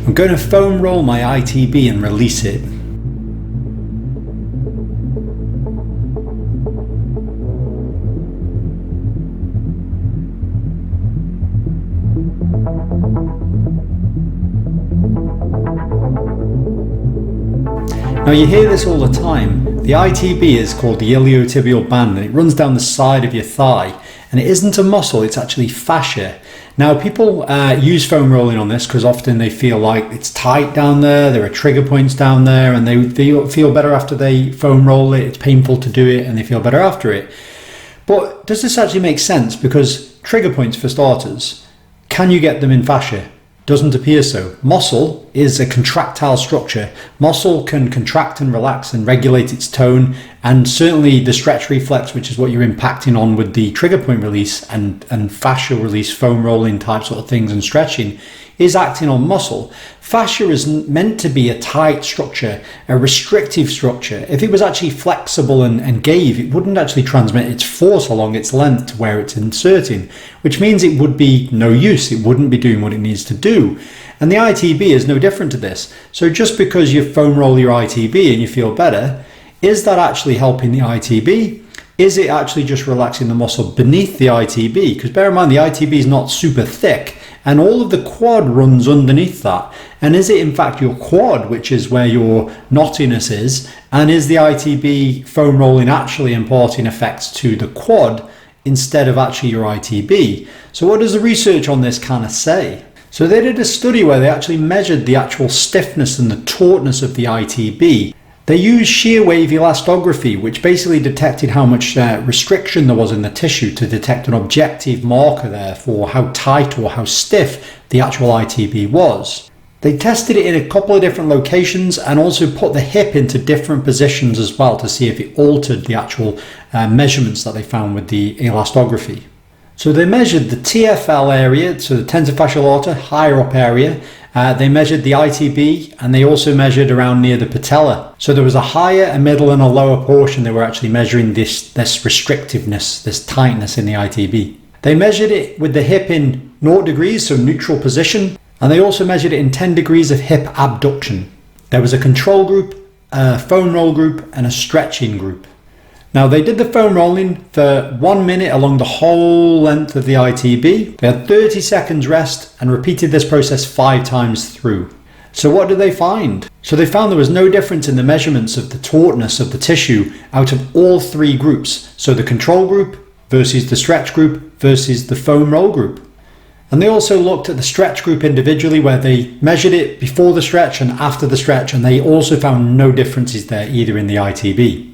I'm going to foam roll my ITB and release it. Now you hear this all the time. The ITB is called the iliotibial band and it runs down the side of your thigh, and it isn't a muscle, it's actually fascia. Now people use foam rolling on this because often they feel like it's tight down there are trigger points down there, and they feel better after they foam roll it. It's painful to do it and they feel better after it. But does this actually make sense? Because trigger points, for starters, can you get them in fascia? Doesn't appear so. Muscle is a contractile structure. Muscle can contract and relax and regulate its tone, and certainly the stretch reflex, which is what you're impacting on with the trigger point release and fascia release, foam rolling type sort of things and stretching, is acting on muscle. Fascia is meant to be a tight structure, a restrictive structure. If it was actually flexible and gave, it wouldn't actually transmit its force along its length to where it's inserting, which means it would be no use. It wouldn't be doing what it needs to do. And the ITB is no different to this. So just because you foam roll your ITB and you feel better, is that actually helping the ITB? Is it actually just relaxing the muscle beneath the ITB? Because bear in mind, the ITB is not super thick, and all of the quad runs underneath that. And is it in fact your quad, which is where your knottiness is? And is the ITB foam rolling actually imparting effects to the quad instead of actually your ITB? So what does the research on this kind of say? So they did a study where they actually measured the actual stiffness and the tautness of the ITB. They used shear wave elastography, which basically detected how much restriction there was in the tissue to detect an objective marker there for how tight or how stiff the actual ITB was. They tested it in a couple of different locations and also put the hip into different positions as well to see if it altered the actual measurements that they found with the elastography. So they measured the TFL area, so the tensor-fascial aorta, higher up area. They measured the ITB, and they also measured around near the patella. So there was a higher, a middle and a lower portion. They were actually measuring this restrictiveness, this tightness in the ITB. They measured it with the hip in 0 degrees, so neutral position, and they also measured it in 10 degrees of hip abduction. There was a control group, a foam roll group, and a stretching group. Now they did the foam rolling for 1 minute along the whole length of the ITB. They had 30 seconds rest and repeated this process 5 times through. So what did they find? So they found there was no difference in the measurements of the tautness of the tissue out of all 3 groups. So the control group versus the stretch group versus the foam roll group. And they also looked at the stretch group individually, where they measured it before the stretch and after the stretch, and they also found no differences there either in the ITB.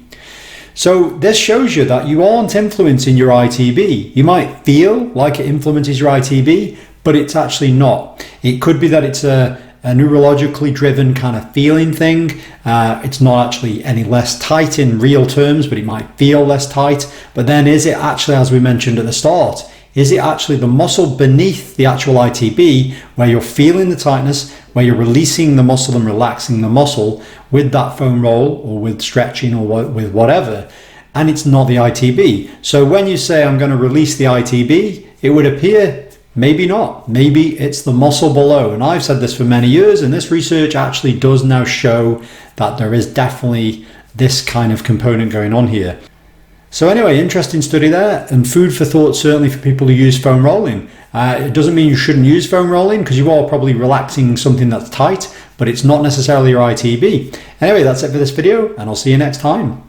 So this shows you that you aren't influencing your ITB. You might feel like it influences your ITB, but it's actually not. It could be that it's a neurologically driven kind of feeling thing. It's not actually any less tight in real terms, but it might feel less tight. But then is it actually, as we mentioned at the start, is it actually the muscle beneath the actual ITB where you're feeling the tightness, where you're releasing the muscle and relaxing the muscle with that foam roll or with stretching or with whatever, and it's not the ITB? So when you say I'm going to release the ITB, it would appear maybe not. Maybe it's the muscle below. And I've said this for many years, and this research actually does now show that there is definitely this kind of component going on here. So anyway, interesting study there, and food for thought certainly for people who use foam rolling. It doesn't mean you shouldn't use foam rolling, because you are probably relaxing something that's tight, but it's not necessarily your ITB. Anyway, that's it for this video, and I'll see you next time.